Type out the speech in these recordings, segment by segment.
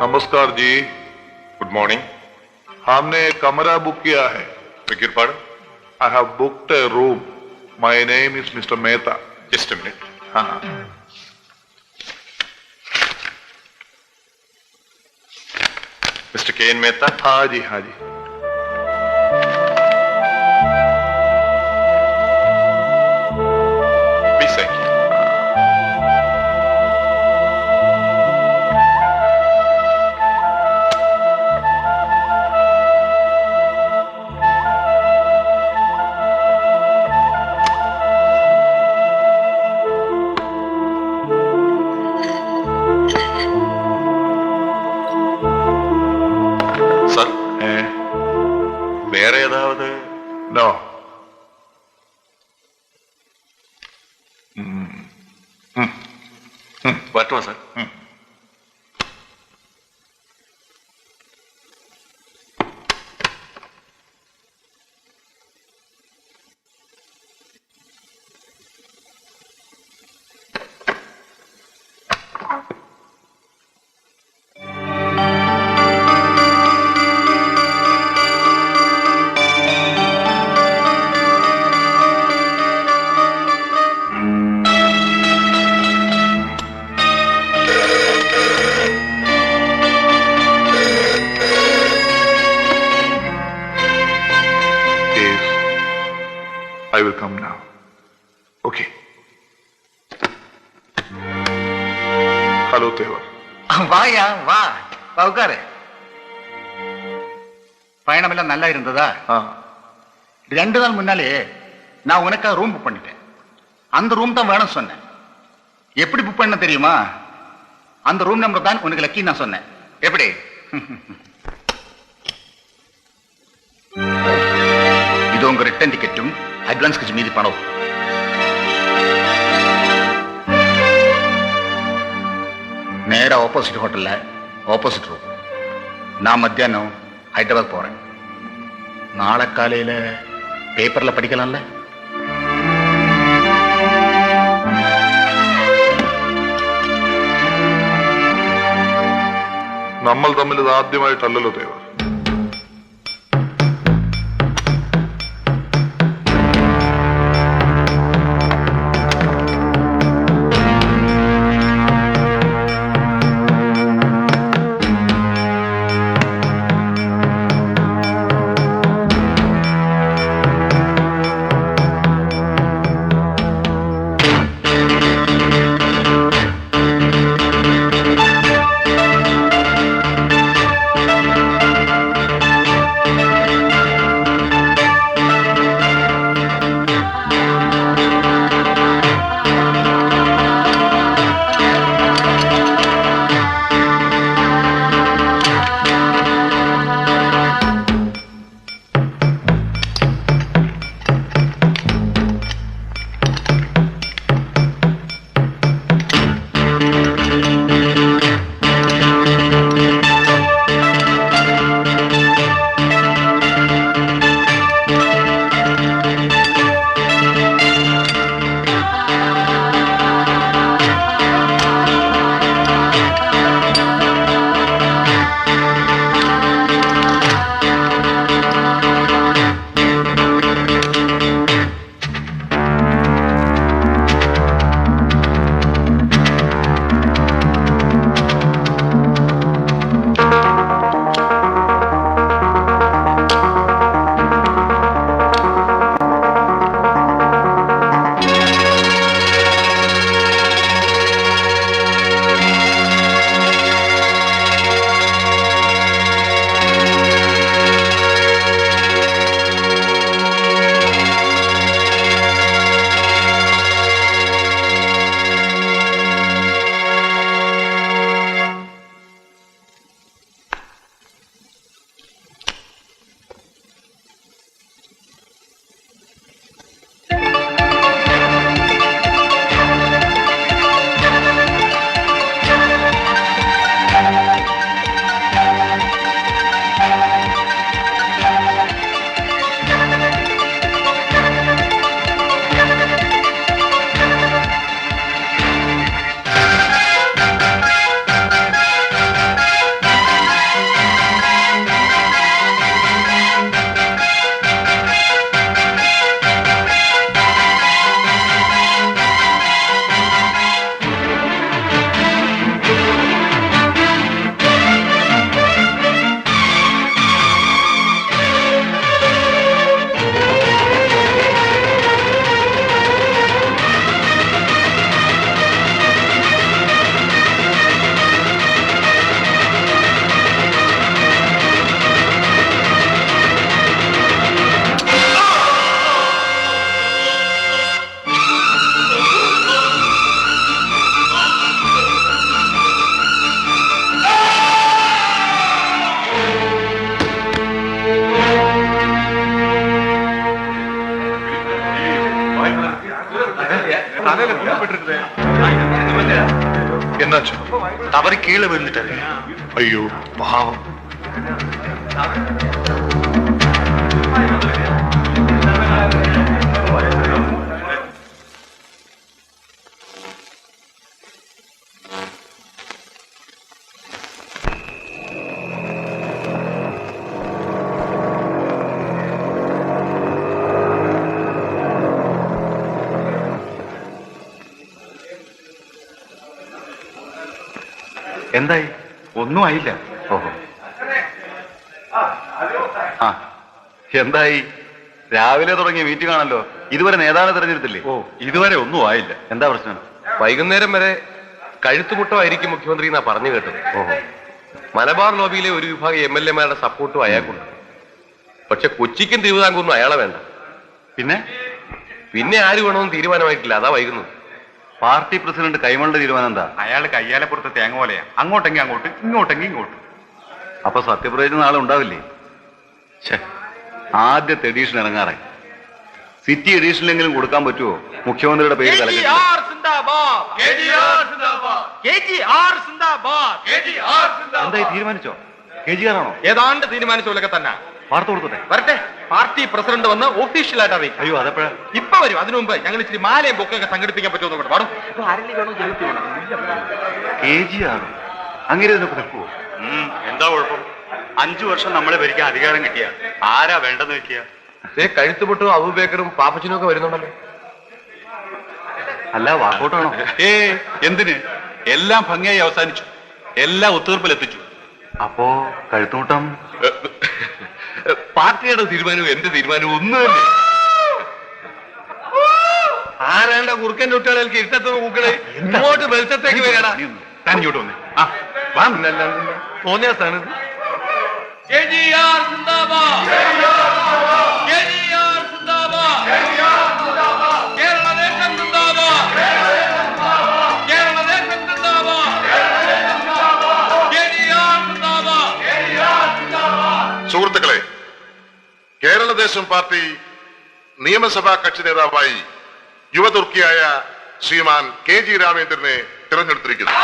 नमस्कार जी। Good morning. हमने कमरा बुक किया है। Beg your pardon? I have booked A room. My name is mister Mehta. Just a minute. हाँ, Mr. K.N. Mehta, हाँ जी, हाँ जी। please thank you. Sir, വേറെ ഏതാവത്? नो। വരട്ടുമോ sir? Yes, I will come now. Okay. Hello, Tevar. வாயா வா வா உட்காரு. பயணமெல்லாம் நல்லா இருந்ததா? हाँ, 2 நாள் முன்னாலே நான் உனக்காக ரூம் புக் பண்ணிட்டேன். அந்த ரூம் தான் வேணும் சொன்னேன். எப்படி புக் பண்ண தெரியுமா? அந்த ரூம் நம்பர் தான் உனக்கு லக்கி நான் சொன்னேன். எப்படி? இது உங்க ரிட்டர்ன் டிக்கெட்டும் அட்வான்ஸ் கொஞ்சம் மீதி பணம். நேரா ஆப்போசிட் ஹோட்டல்ல ஆப்போசிட் ரூம். நான் மத்தியானம் ஹைதராபாத் போறேன். நாளை காலையில பேப்பர்ல படிக்கலாம்ல? നമ്മൾ തമ്മിൽ ഇത് ആദ്യമായിട്ടല്ലല്ലോ തേവർ. என்னாச்சு? தவறி கீழே விழுந்துட்டாரு. ஐயோ பாவம். എന്തായി? ഒന്നും ആയില്ല. ഓഹോ. ആ, എന്തായി? രാവിലെ തുടങ്ങിയ മീറ്റിംഗ് ആണല്ലോ. ഇതുവരെ നേതാവിനെ തെരഞ്ഞെടുത്തില്ലേ? ഓ, ഇതുവരെ ഒന്നും ആയില്ല. എന്താ പ്രശ്നം? വൈകുന്നേരം വരെ കഴുത്തുമുട്ടമായിരിക്കും മുഖ്യമന്ത്രി എന്നാ പറഞ്ഞു കേട്ടത്. ഓഹോ. മലബാർ ലോബിയിലെ ഒരു വിഭാഗം MLA-മാരുടെ സപ്പോർട്ടും അയാൾക്കുണ്ട്. പക്ഷെ കൊച്ചിക്കും തിരുവിതാംകൂറിനും അയാളെ വേണ്ട. പിന്നെ ആര് വേണമെന്ന് തീരുമാനമായിട്ടില്ല. അതാ വൈകുന്നത്. പാർട്ടി പ്രസിഡന്റ് കൈമളുടെ തീരുമാനം എന്താ? അയാൾ കയ്യാലപ്പുറത്ത് തേങ്ങ പോലെയാ. അങ്ങോട്ടെങ്കിൽ അങ്ങോട്ട്, ഇങ്ങോട്ടെങ്കിൽ ഇങ്ങോട്ട്. അപ്പൊ സത്യപ്രതിജ്ഞ നാളെ ഉണ്ടാവില്ലേ? ആദ്യത്തെ എഡീഷൻ ഇറങ്ങാറായി. സിറ്റി എഡീഷനിലെങ്കിലും കൊടുക്കാൻ പറ്റുമോ? മുഖ്യമന്ത്രിയുടെ പേര് എന്തായി? തീരുമാനിച്ചോ? KGR ആണോ? ഏതാണ്ട് തീരുമാനിച്ച പോലൊക്കെ തന്നെ. വാർത്ത കൊടുത്തോട്ടെ. വരട്ടെ. പാർട്ടി പ്രസിഡന്റ് വന്ന് ഒഫീഷ്യലായിട്ട് അറിയിക്കും. അയ്യോ, അതെപ്പോഴാ? ഇപ്പൊ വരും. അതിനു മുമ്പ് ഞങ്ങൾ ഇച്ചിരി മാലയും ബൊക്കൊക്കെ സംഘടിപ്പിക്കാൻ പറ്റുമെന്ന് പാടും. KGR അങ്ങനെ ഇതിനൊക്കെ നിൽക്കുവോ? എന്താ കുഴപ്പം? 5 വർഷം നമ്മളെ ഭരിക്കാൻ അധികാരം കിട്ടിയ ആരാ വേണ്ടെന്ന് വെക്കുക? കഴുത്തുപൊട്ടും അബൂബേക്കറും പാപ്പച്ചനും ഒക്കെ വരുന്നുണ്ടല്ലോ. അല്ല, വാക്കൗട്ടാണോ? എന്തിന്? എല്ലാം ഭംഗിയായി അവസാനിച്ചു. എല്ലാം ഒത്തീർപ്പിലെത്തിച്ചു. അപ്പോ കഴുത്തുമുട്ടം പാർട്ടിയുടെ തീരുമാനവും എന്റെ തീരുമാനവും ഒന്ന് തന്നെ. ആരാണ്ട കുറുക്കൻ കുട്ടികളെ ഇരുട്ടത്ത് കൂക്കളെ ഇങ്ങോട്ട് വെളിച്ചത്തേക്ക് വരാടാ. താൻ ഇങ്ങോട്ട് വന്നേ. തോന്നിയ സ്ഥാനത്ത് സുഹൃത്തുക്കളെ, കേരളദേശം പാർട്ടി നിയമസഭാ കക്ഷി നേതാവായി യുവതുർക്കിയായ ശ്രീമാൻ KG രാമേന്ദ്രനെ തിരഞ്ഞെടുത്തിരിക്കുന്നു.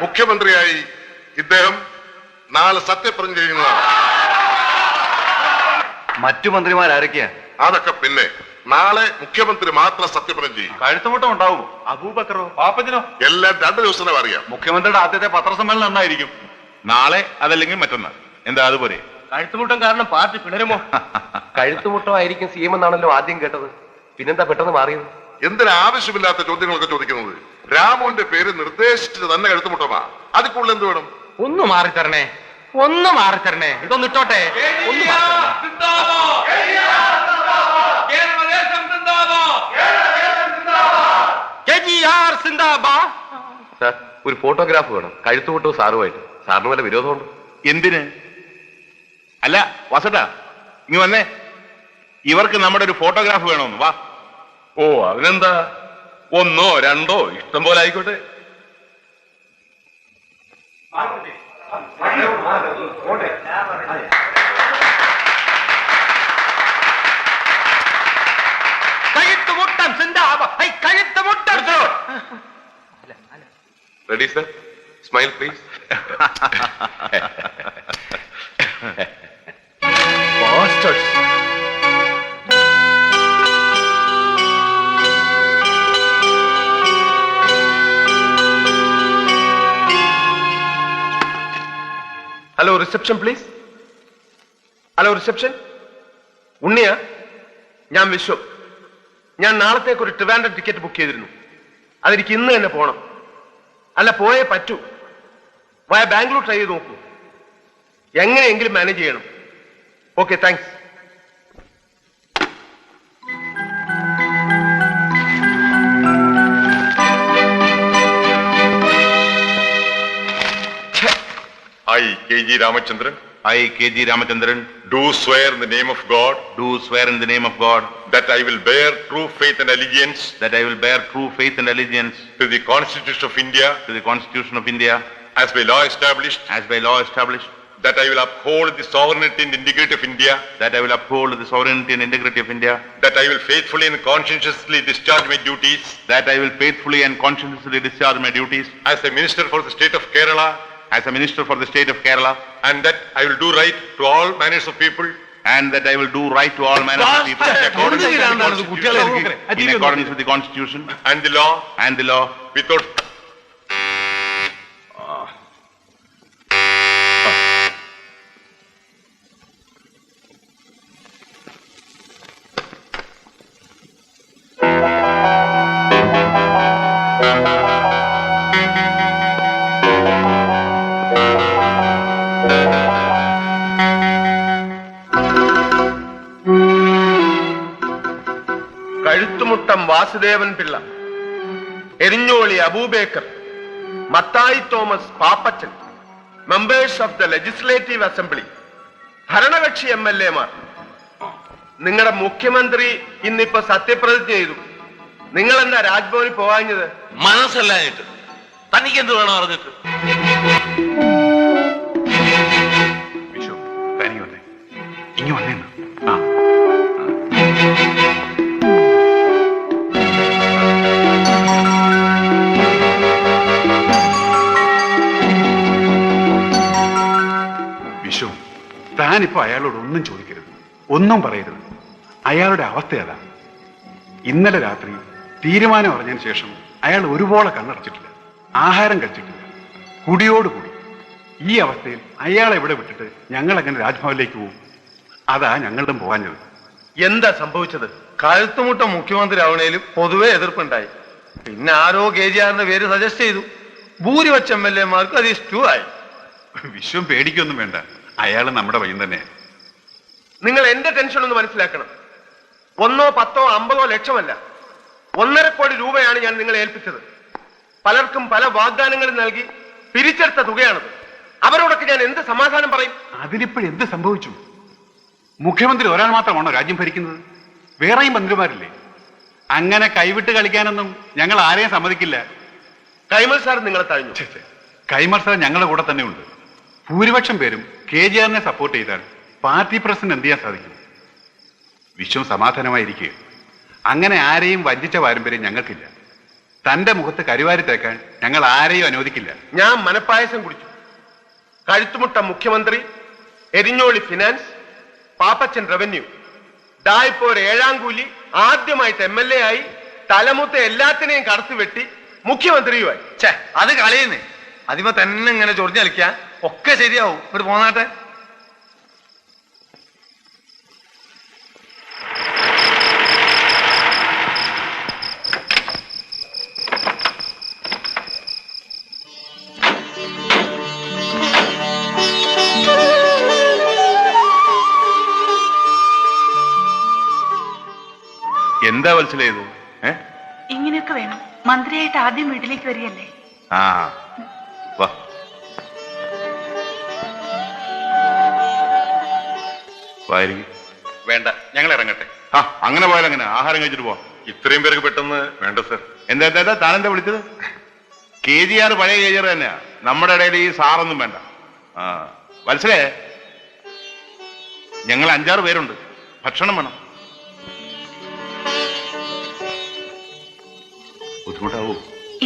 മുഖ്യമന്ത്രിയായി ഇദ്ദേഹം നാളെ സത്യപ്രതിജ്ഞ ചെയ്യുന്നതാണ്. മറ്റു മന്ത്രിമാരാരൊക്കെയാ? അതൊക്കെ പിന്നെ. നാളെ മുഖ്യമന്ത്രി മാത്രം സത്യപ്രതിജ്ഞ ചെയ്യും. കഴുത്തുമുട്ടം ഉണ്ടാവും. അബൂബക്കറോ പാപ്പച്ചനോ? എല്ലാം 2 ദിവസം അറിയാം. മുഖ്യമന്ത്രിയുടെ ആദ്യത്തെ പത്രസമ്മേളനം എന്നായിരിക്കും. നാളെ അതല്ലെങ്കിൽ മറ്റന്നാൾ. എന്താ അതുപോലെ? കഴുത്തുമുട്ടം കാരണം പാർട്ടി പിണരുമോ? കഴുത്തുമുട്ടമായിരിക്കും CM എന്നാണല്ലോ ആദ്യം കേട്ടത്. പിന്നെന്താ പെട്ടെന്ന് മാറിയത്? എന്തിനാവശ്യമില്ലാത്ത ചോദ്യങ്ങളൊക്കെ ചോദിക്കുന്നത്? രാമുവിന്റെ പേര് നിർദ്ദേശിച്ചത് തന്നെ കഴുത്തുമുട്ടമാ. അതിൽ കൂടുതൽ എന്ത് വേണം? ഒന്ന് മാറിത്തരണേ, ഒന്ന് മാറിത്തരണേ. ഇതൊന്ന് ഇട്ടോട്ടെ. ഒന്ന് സാർ, ഒരു ഫോട്ടോഗ്രാഫ് വേണം. കഴുത്തുമുട്ടോ സാറുമായിട്ട്. സാറിന് വല്ല വിരോധമുണ്ട്? എന്തിന്? അല്ല വസട്ടാ, ഇങ്ങ് വന്നേ. ഇവർക്ക് നമ്മുടെ ഒരു ഫോട്ടോഗ്രാഫ് വേണമെന്ന്. വാ. ഓ, അതിനെന്താ? 1 2 ഇഷ്ടം പോലെ ആയിക്കോട്ടെ. കഴുത്തുമുട്ടം സിന്ദാബാദ്. Kazhuthumuttam. Ready sir? Smile please. Bastards. Hello reception please. Hello reception. ഉണ്ണിയാ? ഞാൻ വിശ്വം. ഞാൻ നാളത്തേക്ക് ഒരു ട്രിവാൻഡ്രം ടിക്കറ്റ് ബുക്ക് ചെയ്തിരുന്നു. അതെനിക്ക് ഇന്ന് തന്നെ പോകണം. അല്ല, പോയേ പറ്റൂ. വയ ബാംഗ്ലൂർ ട്രൈ ചെയ്ത് നോക്കൂ. എങ്ങനെയെങ്കിലും മാനേജ് ചെയ്യണം. Okay, thanks. I, KG Ramachandran, I, KG Ramachandran, do swear in the name of God do swear in the name of God that I will bear true faith and allegiance that I will bear true faith and allegiance to the Constitution of India to the Constitution of India as by law established, as by law established, that I will uphold the sovereignty and integrity of India, that I will uphold the sovereignty and integrity of India, that I will faithfully and conscientiously discharge my duties that I will faithfully and conscientiously discharge my duties as a minister for the state of Kerala, as a minister for the state of Kerala, and that I will do right to all manners of people and that I will do right to all manners of people in accordance with the Constitution and the law and the law without Kazhuthumuttam Vasudevan Pillai, Erinjoli Aboobacker, Mathai Thomas Pappachan, members of the legislative assembly, ഭരണകക്ഷി MLA-മാർ. നിങ്ങളുടെ മുഖ്യമന്ത്രി ഇന്നിപ്പോ സത്യപ്രതിജ്ഞ ചെയ്തു. നിങ്ങൾ എന്താ രാജ്ഭവനിൽ പോകാഞ്ഞത്? മനസ്സല്ലാഞ്ഞിട്ട്. തനിക്ക് എന്ത് വേണം അറിഞ്ഞിട്ട്? വിഷു തനി വന്നേ, ഇനി വന്നേന്ന്. ആ വിഷു, താനിപ്പോ അയാളോട് ഒന്നും ചോദിക്കരുത്, ഒന്നും പറയരുത്. അയാളുടെ അവസ്ഥ അതാണ്. ഇന്നലെ രാത്രി തീരുമാനം അറിഞ്ഞതിന് ശേഷം അയാൾ ഒരുപോലെ കണ്ണടച്ചിട്ടില്ല, ആഹാരം കഴിച്ചിട്ടില്ല, കുടിയോടുകൂടി. ഈ അവസ്ഥയിൽ അയാളെ ഇവിടെ വിട്ടിട്ട് ഞങ്ങൾ എങ്ങനെ രാജ്ഭവനിലേക്ക് പോകും? അതാ ഞങ്ങളുടെ പോകാഞ്ഞത്. എന്താ സംഭവിച്ചത്? കഴുത്തുമുട്ട മുഖ്യമന്ത്രി ആവണേലും പൊതുവെ എതിർപ്പുണ്ടായി. പിന്നെ ആരോ KGRന്റെ പേര് സജസ്റ്റ് ചെയ്തു. ഭൂരിപക്ഷം MLA-മാർക്ക് അത് ഇഷ്ടമായി. വിശ്വം പേടിക്കൊന്നും വേണ്ട, അയാൾ നമ്മുടെ വയ്യം തന്നെ. നിങ്ങൾ എന്റെ ടെൻഷൻ ഒന്ന് മനസ്സിലാക്കണം. 1, 10, 50 ലക്ഷമല്ല, 1.5 കോടി രൂപയാണ് ഞാൻ നിങ്ങളെ ഏൽപ്പിച്ചത്. പലർക്കും പല വാഗ്ദാനങ്ങളും നൽകി പിരിച്ചെടുത്ത തുകയാണത്. അവരോടൊക്കെ ഞാൻ എന്ത് സമാധാനം പറയും? അതിനിപ്പോഴെന്ത് സംഭവിച്ചു? മുഖ്യമന്ത്രി ഒരാൾ മാത്രമാണോ രാജ്യം ഭരിക്കുന്നത്? വേറെയും മന്ത്രിമാരില്ലേ? അങ്ങനെ കൈവിട്ട് കളിക്കാനൊന്നും ഞങ്ങൾ ആരെയും സമ്മതിക്കില്ല. കൈമൾ സാർ നിങ്ങളെ തഴഞ്ഞു. കൈമർ സാർ ഞങ്ങളുടെ കൂടെ തന്നെ ഉണ്ട്. ഭൂരിപക്ഷം പേരും KGRനെ സപ്പോർട്ട് ചെയ്താൽ പാർട്ടി പ്രസിഡന്റ് എന്ത് ചെയ്യാൻ സാധിക്കും? വിശ്വം സമാധാനമായിരിക്കുക. അങ്ങനെ ആരെയും വഞ്ചിച്ച പാരമ്പര്യം ഞങ്ങൾക്കില്ല. തന്റെ മുഖത്ത് കരിവാരി തേക്കാൻ ഞങ്ങൾ ആരെയും അനുവദിക്കില്ല. ഞാൻ മനപ്പായസം കുടിച്ചു. കഴുത്തുമുട്ട മുഖ്യമന്ത്രി, എരിഞ്ഞോളി ഫിനാൻസ്, പാപ്പച്ചൻ റവന്യൂ, ഇപ്പോൾ 7-ാം കൂലി ആദ്യമായിട്ട് MLA ആയി, തലമുത്ത എല്ലാത്തിനെയും കടത്തിവെട്ടി മുഖ്യമന്ത്രിയുമായി. അത് കളയുന്നേ. അതിപ്പോ തന്നെ ഇങ്ങനെ ചൊറിഞ്ഞ് കളിക്കാൻ ഒക്കെ ശരിയാവും. ഇങ്ങോട്ട് പോന്നാട്ടെ. എന്താ മനസ്സിലായത്? ഇങ്ങനെയൊക്കെ വേണം. മന്ത്രിയായിട്ട് ആദ്യം വീട്ടിലേക്ക് വരികയല്ലേ? ആ വാ. വേണ്ട, ഞങ്ങൾ ഇറങ്ങട്ടെ. ആ അങ്ങനെ പോയാൽ അങ്ങനെ ആഹാരം കഴിച്ചിട്ട് പോവാം. ഇത്രയും പേർക്ക് പെട്ടെന്ന് വേണ്ട സർ. എന്താ താനെന്താ വിളിച്ചത്? KGR പഴയ KGR തന്നെയാ. നമ്മുടെ ഇടയിൽ ഈ സാറൊന്നും വേണ്ട. ആ വത്സലേ, ഞങ്ങൾ 5-6 പേരുണ്ട്. ഭക്ഷണം വേണം. ബുദ്ധിമുട്ടാവൂ?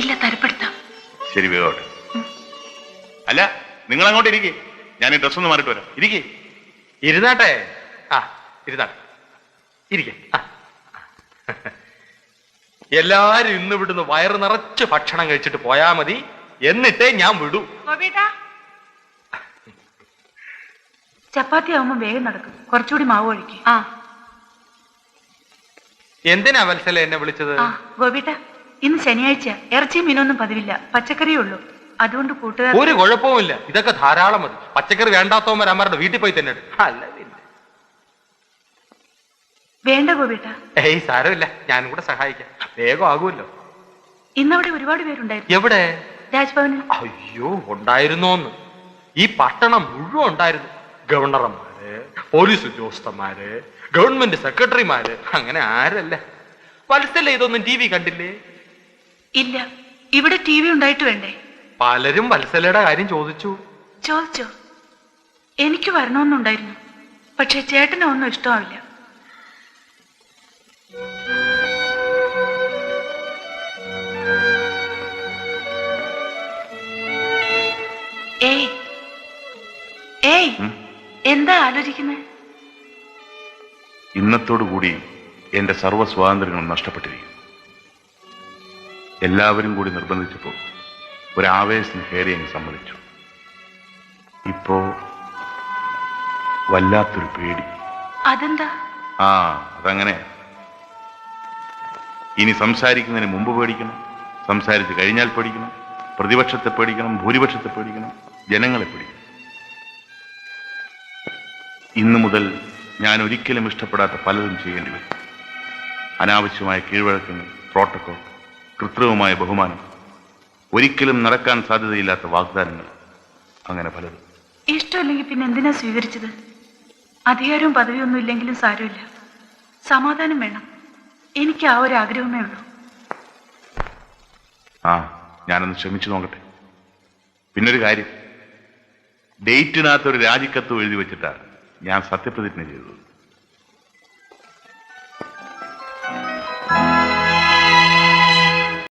ഇല്ല, തരപ്പെടുത്താം. ശരി, വേഗോട്ടെ. അല്ല, നിങ്ങൾ അങ്ങോട്ട് ഇരിക്കേ, ഞാൻ ഈ ഡ്രസ് ഒന്ന് മാറിയിട്ട് വരാം. ഇരിക്കേ. ഇരുന്നാട്ടെ. ആ ഇരുന്നാട്ടെ, ഇരിക്കെ. എല്ലാരും ഇന്ന് വിടുന്ന് വയറ് നിറച്ച് ഭക്ഷണം കഴിച്ചിട്ട് പോയാ മതി, എന്നിട്ടേ ഞാൻ വിടൂ. ചപ്പാത്തി ആവുമ്പോ വേഗം നടക്കും. കുറച്ചുകൂടി മാവ് ഒഴിക്കും. ആ എന്തിനാ വത്സല എന്നെ വിളിച്ചത്? ആ ഗോപിട്ട, ഇന്ന് ശനിയാഴ്ച ഇറച്ചിയും മീനൊന്നും പതിവില്ല, പച്ചക്കറിയേ ഉള്ളൂ. അതുകൊണ്ട് കൂട്ടുകാർ. ഒരു കുഴപ്പവുമില്ല, ഇതൊക്കെ ധാരാളം മതി. പച്ചക്കറി വേണ്ടാത്തവന്മാർ അമ്മരുടെ വീട്ടിൽ പോയി തന്നെ. അല്ല വേണ്ട ഗോപിട്ട. ഏയ് സാരമില്ല, ഞാനും കൂടെ സഹായിക്കാം. വേഗം ആകുമല്ലോ. ഇന്നവിടെ ഒരുപാട് പേരുണ്ടായിരുന്നു. എവിടെ? രാജ്ഭവനിൽ. അയ്യോ, ഉണ്ടായിരുന്നോന്ന്. ഈ പട്ടണം മുഴുവൻ ഉണ്ടായിരുന്നു. ഗവർണർമാര്, പോലീസ് ഉദ്യോഗസ്ഥന്മാര്, ഗവൺമെന്റ് സെക്രട്ടറിമാര്, അങ്ങനെ ആരല്ല. വത്സല ഇതൊന്നും TV കണ്ടില്ലേ? ഇല്ല, ഇവിടെ TV ഉണ്ടായിട്ട് വേണ്ടേ? പലരും വത്സലയുടെ കാര്യം ചോദിച്ചു. ചോദിച്ചോ? എനിക്ക് വരണമെന്നുണ്ടായിരുന്നു, പക്ഷെ ചേട്ടനെ ഒന്നും ഇഷ്ടമാവില്ല. ഏയ് ഏയ്, എന്താ ആലോചിക്കുന്നത്? ഇന്നത്തോടുകൂടി എന്റെ സർവ്വ സ്വാതന്ത്ര്യങ്ങളും നഷ്ടപ്പെട്ടിരിക്കും. എല്ലാവരും കൂടി നിർബന്ധിച്ചപ്പോൾ ഒരാവേശത്തിന് കയറി അങ്ങ് സമ്മതിച്ചു. ഇപ്പോ വല്ലാത്തൊരു പേടി. അതെന്താ? അതങ്ങനെ. ഇനി സംസാരിക്കുന്നതിന് മുമ്പ് പേടിക്കണം, സംസാരിച്ച് കഴിഞ്ഞാൽ പേടിക്കണം, പ്രതിപക്ഷത്തെ പേടിക്കണം, ഭൂരിപക്ഷത്തെ പേടിക്കണം, ജനങ്ങളെ പേടിക്കണം. ഇന്നു മുതൽ ഞാൻ ഒരിക്കലും ഇഷ്ടപ്പെടാത്ത പലതും ചെയ്യേണ്ടി വരും. അനാവശ്യമായ കീഴ്വഴക്കങ്ങൾ, പ്രോട്ടോകോൾ, കൃത്രിമമായ ബഹുമാനം, ഒരിക്കലും നടക്കാൻ സാധ്യതയില്ലാത്ത വാഗ്ദാനങ്ങൾ, അങ്ങനെ പലതും. ഇഷ്ടമില്ലെങ്കിൽ പിന്നെ എന്തിനാ സ്വീകരിച്ചത്? അധികാരവും പദവിയൊന്നും ഇല്ലെങ്കിലും സാരമില്ല, സമാധാനം വേണം. എനിക്ക് ആ ഒരു ആഗ്രഹമേ ഉള്ളൂ. ഞാനൊന്ന് ശ്രമിച്ചു നോക്കട്ടെ. പിന്നൊരു കാര്യം, ഡേറ്റിനകത്തൊരു രാജിക്കത്ത് എഴുതി വെച്ചിട്ടാണ് ഞാൻ സത്യപ്രതിജ്ഞ ചെയ്തത്.